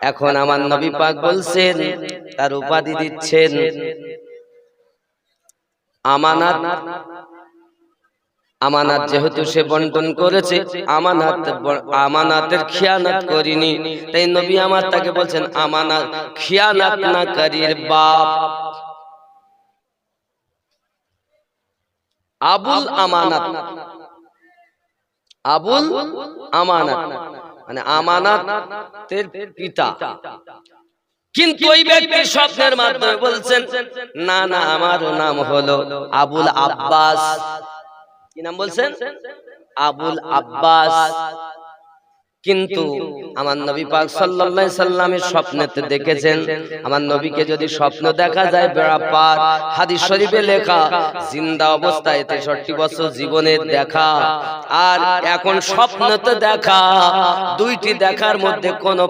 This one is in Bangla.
এখন আমার নবী পাক বলছেন, তার উপাধি দিচ্ছেন আমানাত। আমানাত যেহেতু সে বন্টন করেছে, আমানাতের খিয়ানত করিনি, তাই নবী আমার তাকে বলছেন আমানাত খিয়ানত না করির বাপ। আবুল আমানাত, আবুল আমানাত মানে আমানাতের পিতা। কিন্তু ওই ব্যক্তি স্বপ্নের মাধ্যমে বলছেন, না না, আমারও নাম হলো আবুল আব্বাস। কি নাম বলছেন? আবুল আব্বাস। কিন্তু আমার নবী পাক সাল্লাল্লাহু আলাইহি সাল্লামের স্বপ্নেতে দেখেছেন, আমার নবীকে যদি স্বপ্ন দেখা যায় বেড়াপার, হাদিস শরীফে লেখা জিন্দা অবস্থায় 63 বছর জীবনের দেখা আর এখন স্বপ্নতে দেখা, দুইটি দেখার মধ্যে কোনো